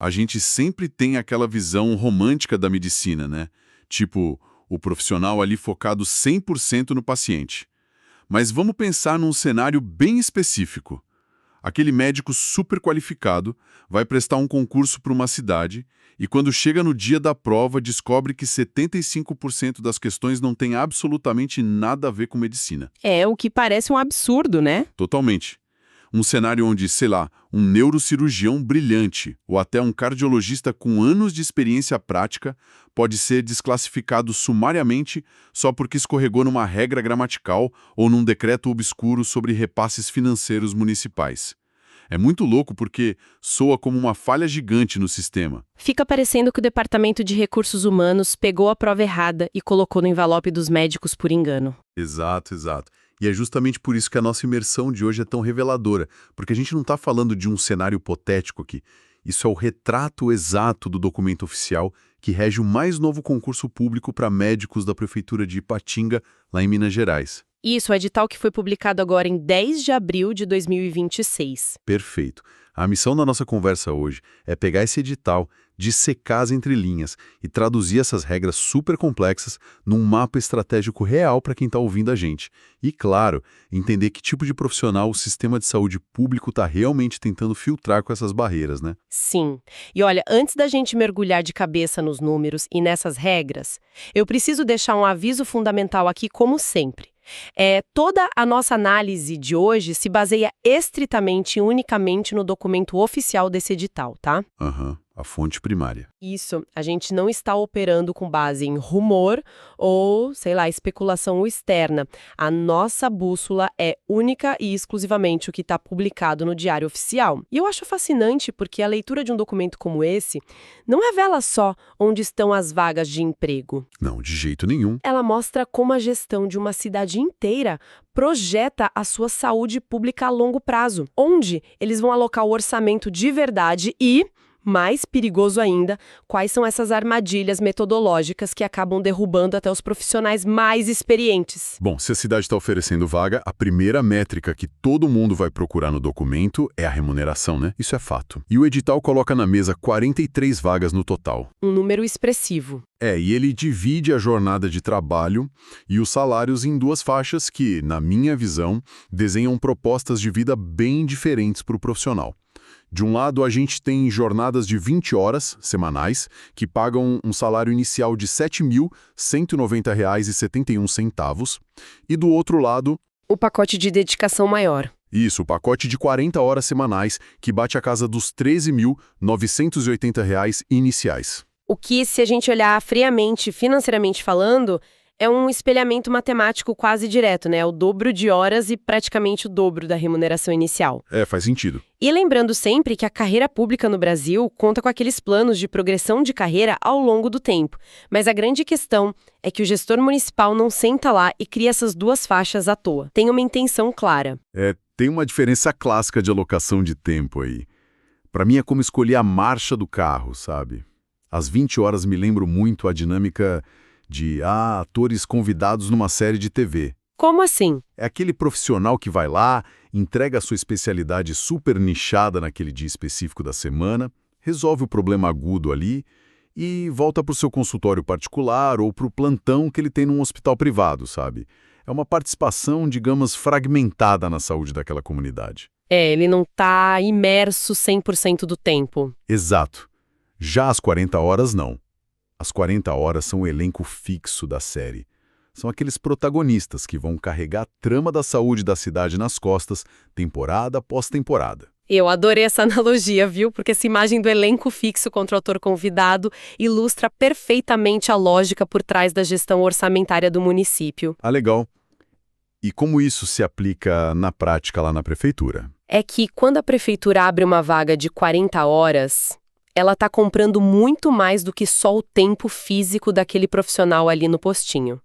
A gente sempre tem aquela visão romântica da medicina, né? Tipo, o profissional ali focado 100% no paciente. Mas vamos pensar num cenário bem específico. Aquele médico super qualificado vai prestar um concurso para uma cidade e quando chega no dia da prova descobre que 75% das questões não tem absolutamente nada a ver com medicina. É o que parece um absurdo, né? Totalmente. Um cenário onde, sei lá, um neurocirurgião brilhante ou até um cardiologista com anos de experiência prática pode ser desclassificado sumariamente só porque escorregou numa regra gramatical ou num decreto obscuro sobre repasses financeiros municipais. É muito louco porque soa como uma falha gigante no sistema. Fica parecendo que o Departamento de Recursos Humanos pegou a prova errada e colocou no envelope dos médicos por engano. Exato, exato. E é justamente por isso que a nossa imersão de hoje é tão reveladora, porque a gente não está falando de um cenário hipotético aqui. Isso é o retrato exato do documento oficial que rege o mais novo concurso público para médicos da Prefeitura de Ipatinga, lá em Minas Gerais. Isso, o edital que foi publicado agora em 10 de abril de 2026. Perfeito. A missão da nossa conversa hoje é pegar esse edital, dissecar as entrelinhas e traduzir essas regras super complexas num mapa estratégico real para quem está ouvindo a gente. E, claro, entender que tipo de profissional o sistema de saúde público está realmente tentando filtrar com essas barreiras, né? Sim. E olha, antes da gente mergulhar de cabeça nos números e nessas regras, eu preciso deixar um aviso fundamental aqui, como sempre. Toda a nossa análise de hoje se baseia estritamente e unicamente no documento oficial desse edital, tá? A fonte primária. Isso, a gente não está operando com base em rumor ou, sei lá, especulação externa. A nossa bússola é única e exclusivamente o que está publicado no Diário Oficial. E eu acho fascinante porque a leitura de um documento como esse não revela só onde estão as vagas de emprego. Não, de jeito nenhum. Ela mostra como a gestão de uma cidade inteira projeta a sua saúde pública a longo prazo, onde eles vão alocar o orçamento de verdade e, mais perigoso ainda, quais são essas armadilhas metodológicas que acabam derrubando até os profissionais mais experientes. Bom, se a cidade está oferecendo vaga, a primeira métrica que todo mundo vai procurar no documento é a remuneração, né? Isso é fato. E o edital coloca na mesa 43 vagas no total. Um número expressivo. E ele divide a jornada de trabalho e os salários em duas faixas que, na minha visão, desenham propostas de vida bem diferentes para o profissional. De um lado, a gente tem jornadas de 20 horas semanais, que pagam um salário inicial de R$ 7.190,71. E do outro lado, o pacote de dedicação maior. Isso, o pacote de 40 horas semanais, que bate a casa dos R$ 13.980 iniciais. O que, se a gente olhar friamente, financeiramente falando, é um espelhamento matemático quase direto, né? O dobro de horas e praticamente o dobro da remuneração inicial. Faz sentido. E lembrando sempre que a carreira pública no Brasil conta com aqueles planos de progressão de carreira ao longo do tempo. Mas a grande questão é que o gestor municipal não senta lá e cria essas duas faixas à toa. Tem uma intenção clara. Tem uma diferença clássica de alocação de tempo aí. Para mim é como escolher a marcha do carro, sabe? Às 20 horas me lembro muito a dinâmica de atores convidados numa série de TV. Como assim? É aquele profissional que vai lá, entrega a sua especialidade super nichada naquele dia específico da semana, resolve o problema agudo ali e volta para o seu consultório particular ou para o plantão que ele tem num hospital privado, sabe? É uma participação, digamos, fragmentada na saúde daquela comunidade. Ele não está imerso 100% do tempo. Exato. Já às 40 horas, não. As 40 horas são o elenco fixo da série. São aqueles protagonistas que vão carregar a trama da saúde da cidade nas costas, temporada após temporada. Eu adorei essa analogia, viu? Porque essa imagem do elenco fixo contra o autor convidado ilustra perfeitamente a lógica por trás da gestão orçamentária do município. Legal. E como isso se aplica na prática lá na prefeitura? É que quando a prefeitura abre uma vaga de 40 horas... ela está comprando muito mais do que só o tempo físico daquele profissional ali no postinho.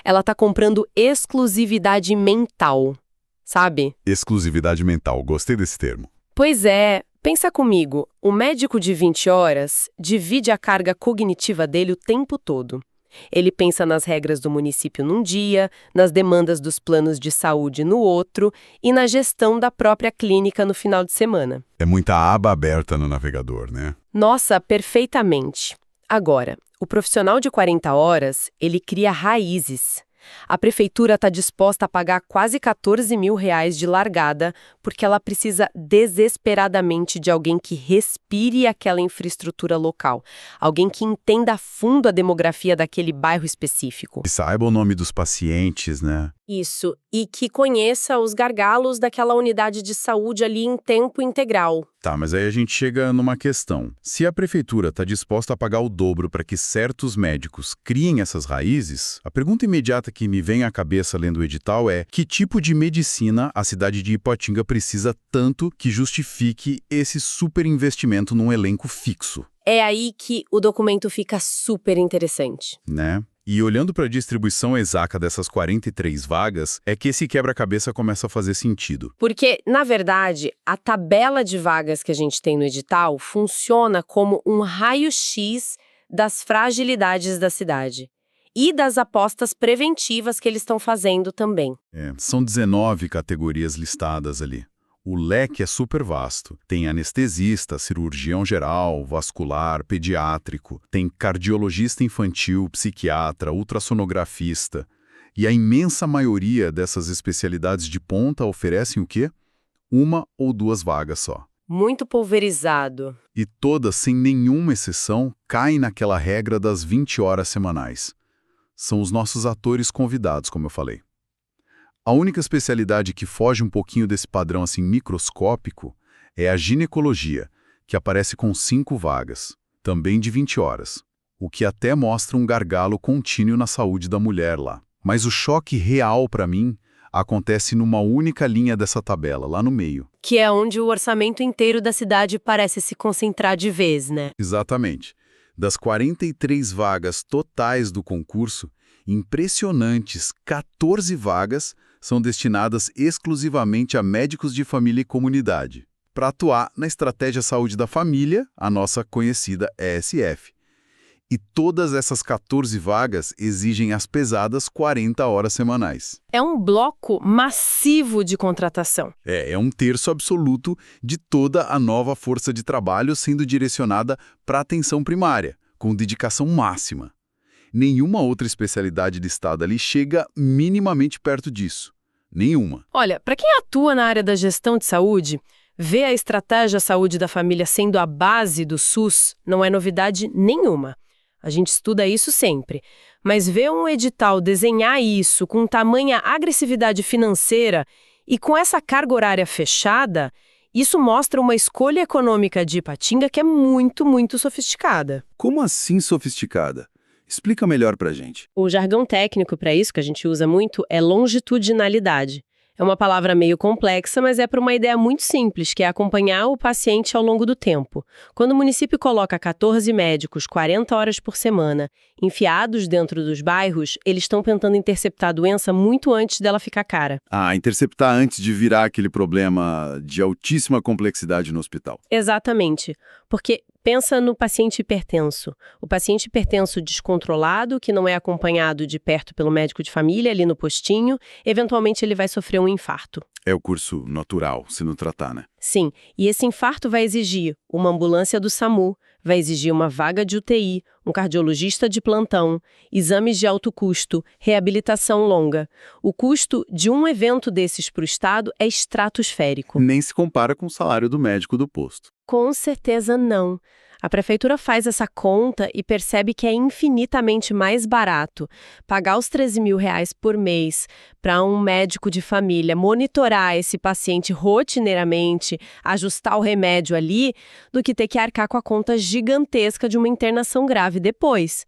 Ela está comprando exclusividade mental, sabe? Exclusividade mental, gostei desse termo. Pois é, pensa comigo, o médico de 20 horas divide a carga cognitiva dele o tempo todo. Ele pensa nas regras do município num dia, nas demandas dos planos de saúde no outro e na gestão da própria clínica no final de semana. É muita aba aberta no navegador, né? Nossa, perfeitamente. Agora, o profissional de 40 horas, ele cria raízes. A prefeitura está disposta a pagar quase R$ 14.000 de largada porque ela precisa desesperadamente de alguém que respire aquela infraestrutura local, alguém que entenda a fundo a demografia daquele bairro específico. E saiba o nome dos pacientes, né? Isso, e que conheça os gargalos daquela unidade de saúde ali em tempo integral. Tá, mas aí a gente chega numa questão. Se a prefeitura está disposta a pagar o dobro para que certos médicos criem essas raízes, a pergunta imediata que me vem à cabeça lendo o edital é: que tipo de medicina a cidade de Ipatinga precisa tanto que justifique esse super investimento num elenco fixo, É aí que o documento fica super interessante. né? E olhando para a distribuição exata dessas 43 vagas, é que esse quebra-cabeça começa a fazer sentido. Porque, na verdade, a tabela de vagas que a gente tem no edital funciona como um raio-x das fragilidades da cidade e das apostas preventivas que eles estão fazendo também. São 19 categorias listadas ali. O leque é super vasto. Tem anestesista, cirurgião geral, vascular, pediátrico, tem cardiologista infantil, psiquiatra, ultrassonografista. E a imensa maioria dessas especialidades de ponta oferecem o quê? Uma ou duas vagas só. Muito pulverizado. E todas, sem nenhuma exceção, caem naquela regra das 20 horas semanais. São os nossos atores convidados, como eu falei. A única especialidade que foge um pouquinho desse padrão assim microscópico é a ginecologia, que aparece com 5 vagas, também de 20 horas, o que até mostra um gargalo contínuo na saúde da mulher lá. Mas o choque real para mim acontece numa única linha dessa tabela, lá no meio. Que é onde o orçamento inteiro da cidade parece se concentrar de vez, né? Exatamente. Das 43 vagas totais do concurso, impressionantes 14 vagas são destinadas exclusivamente a médicos de família e comunidade, para atuar na Estratégia Saúde da Família, a nossa conhecida ESF. E todas essas 14 vagas exigem as pesadas 40 horas semanais. É um bloco massivo de contratação. É um terço absoluto de toda a nova força de trabalho sendo direcionada para a atenção primária, com dedicação máxima. Nenhuma outra especialidade listada ali chega minimamente perto disso. Nenhuma. Olha, para quem atua na área da gestão de saúde, ver a estratégia saúde da família sendo a base do SUS não é novidade nenhuma. A gente estuda isso sempre. Mas ver um edital desenhar isso com tamanha agressividade financeira e com essa carga horária fechada, isso mostra uma escolha econômica de Ipatinga que é muito, muito sofisticada. Como assim sofisticada? Explica melhor pra gente. O jargão técnico para isso, que a gente usa muito, é longitudinalidade. É uma palavra meio complexa, mas é para uma ideia muito simples, que é acompanhar o paciente ao longo do tempo. Quando o município coloca 14 médicos, 40 horas por semana, enfiados dentro dos bairros, eles estão tentando interceptar a doença muito antes dela ficar cara. Interceptar antes de virar aquele problema de altíssima complexidade no hospital. Exatamente. Porque pensa no paciente hipertenso. O paciente hipertenso descontrolado, que não é acompanhado de perto pelo médico de família ali no postinho, eventualmente ele vai sofrer um infarto. É o curso natural, se não tratar, né? Sim, e esse infarto vai exigir uma ambulância do SAMU, vai exigir uma vaga de UTI, um cardiologista de plantão, exames de alto custo, reabilitação longa. O custo de um evento desses para o Estado é estratosférico. Nem se compara com o salário do médico do posto. Com certeza não. A prefeitura faz essa conta e percebe que é infinitamente mais barato pagar os R$ 13.000 por mês para um médico de família monitorar esse paciente rotineiramente, ajustar o remédio ali, do que ter que arcar com a conta gigantesca de uma internação grave depois.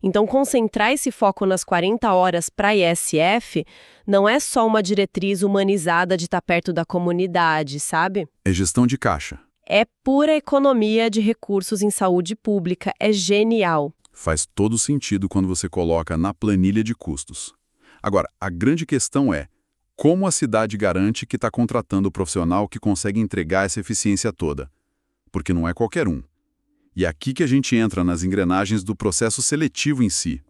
Então, concentrar esse foco nas 40 horas para a ISF não é só uma diretriz humanizada de estar perto da comunidade, sabe? É gestão de caixa. É pura economia de recursos em saúde pública, é genial. Faz todo sentido quando você coloca na planilha de custos. Agora, a grande questão é como a cidade garante que está contratando o profissional que consegue entregar essa eficiência toda? Porque não é qualquer um. E é aqui que a gente entra nas engrenagens do processo seletivo em si.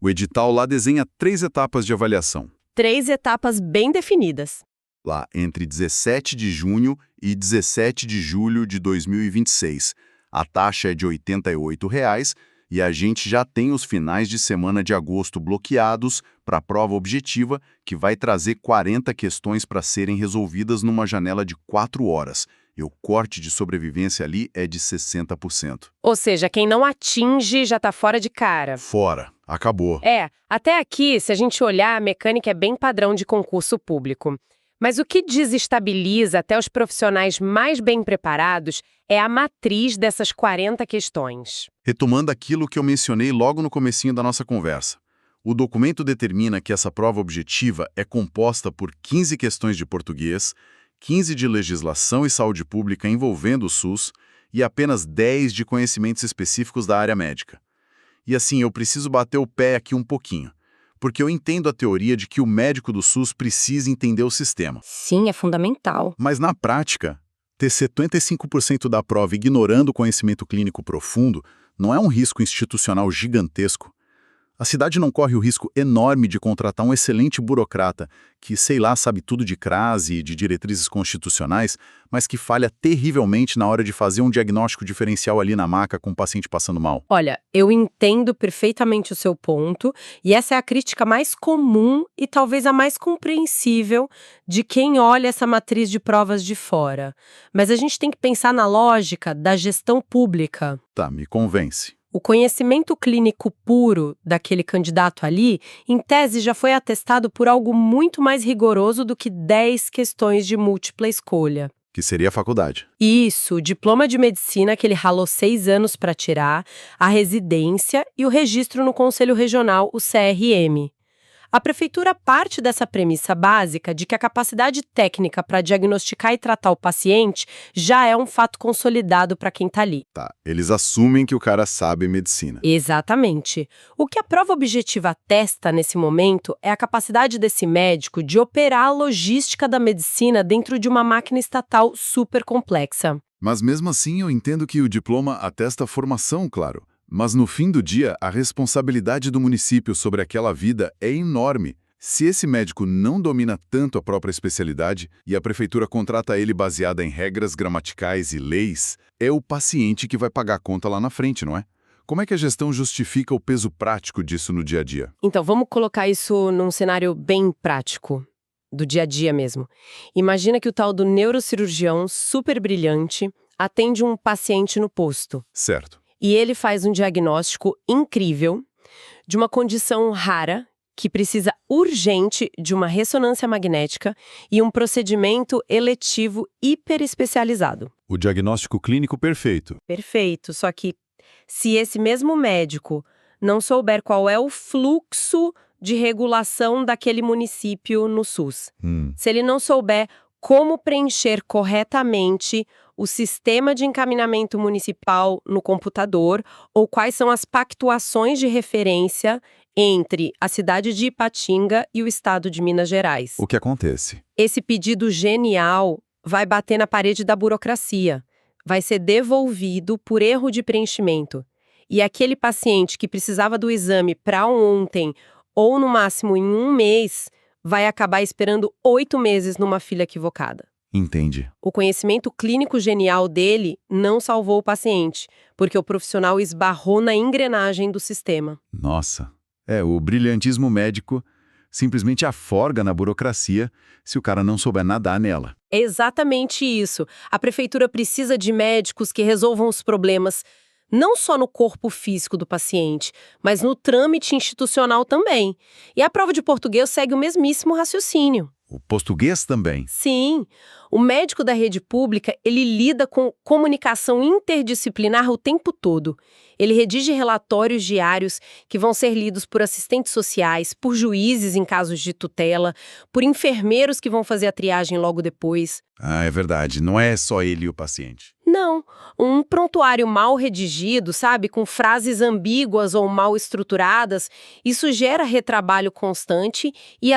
O edital lá desenha 3 etapas de avaliação. 3 etapas bem definidas. Lá entre 17 de junho e 17 de julho de 2026. A taxa é de R$ 88,00 e a gente já tem os finais de semana de agosto bloqueados para a prova objetiva, que vai trazer 40 questões para serem resolvidas numa janela de 4 horas. E o corte de sobrevivência ali é de 60%. Ou seja, quem não atinge já tá fora de cara. Fora. Acabou. Até aqui, se a gente olhar, a mecânica é bem padrão de concurso público. Mas o que desestabiliza até os profissionais mais bem preparados é a matriz dessas 40 questões. Retomando aquilo que eu mencionei logo no comecinho da nossa conversa. O documento determina que essa prova objetiva é composta por 15 questões de português, 15 de legislação e saúde pública envolvendo o SUS e apenas 10 de conhecimentos específicos da área médica. E assim, eu preciso bater o pé aqui um pouquinho, porque eu entendo a teoria de que o médico do SUS precisa entender o sistema. Sim, é fundamental. Mas na prática, ter 75% da prova ignorando o conhecimento clínico profundo não é um risco institucional gigantesco. A cidade não corre o risco enorme de contratar um excelente burocrata que, sei lá, sabe tudo de crase e de diretrizes constitucionais, mas que falha terrivelmente na hora de fazer um diagnóstico diferencial ali na maca com o paciente passando mal. Olha, eu entendo perfeitamente o seu ponto, e essa é a crítica mais comum e talvez a mais compreensível de quem olha essa matriz de provas de fora. Mas a gente tem que pensar na lógica da gestão pública. Tá, me convence. O conhecimento clínico puro daquele candidato ali, em tese, já foi atestado por algo muito mais rigoroso do que 10 questões de múltipla escolha. Que seria a faculdade. Isso, o diploma de medicina que ele ralou 6 anos para tirar, a residência e o registro no Conselho Regional, o CRM. A prefeitura parte dessa premissa básica de que a capacidade técnica para diagnosticar e tratar o paciente já é um fato consolidado para quem está ali. Tá, eles assumem que o cara sabe medicina. Exatamente. O que a prova objetiva atesta nesse momento é a capacidade desse médico de operar a logística da medicina dentro de uma máquina estatal super complexa. Mas mesmo assim eu entendo que o diploma atesta a formação, claro. Mas no fim do dia, a responsabilidade do município sobre aquela vida é enorme. Se esse médico não domina tanto a própria especialidade e a prefeitura contrata ele baseada em regras gramaticais e leis, é o paciente que vai pagar a conta lá na frente, não é? Como é que a gestão justifica o peso prático disso no dia a dia? Então, vamos colocar isso num cenário bem prático, do dia a dia mesmo. Imagina que o tal do neurocirurgião super brilhante atende um paciente no posto. Certo. E ele faz um diagnóstico incrível de uma condição rara que precisa urgente de uma ressonância magnética e um procedimento eletivo hiperespecializado. O diagnóstico clínico perfeito. Perfeito, só que se esse mesmo médico não souber qual é o fluxo de regulação daquele município no SUS, se ele não souber como preencher corretamente o sistema de encaminhamento municipal no computador ou quais são as pactuações de referência entre a cidade de Ipatinga e o estado de Minas Gerais. O que acontece? Esse pedido genial vai bater na parede da burocracia, vai ser devolvido por erro de preenchimento. E aquele paciente que precisava do exame para ontem ou no máximo em 1 mês, vai acabar esperando 8 meses numa fila equivocada. Entendi. O conhecimento clínico genial dele não salvou o paciente, porque o profissional esbarrou na engrenagem do sistema. Nossa. O brilhantismo médico simplesmente aforga na burocracia se o cara não souber nadar nela. É exatamente isso. A prefeitura precisa de médicos que resolvam os problemas, não só no corpo físico do paciente, mas no trâmite institucional também. E a prova de português segue o mesmíssimo raciocínio. O português também. Sim, o médico da rede pública, ele lida com comunicação interdisciplinar o tempo todo. Ele redige relatórios diários que vão ser lidos por assistentes sociais, por juízes em casos de tutela, por enfermeiros que vão fazer a triagem logo depois. Ah, é verdade. Não é só ele e o paciente. Não, um prontuário mal redigido, sabe, com frases ambíguas ou mal estruturadas, isso gera retrabalho constante e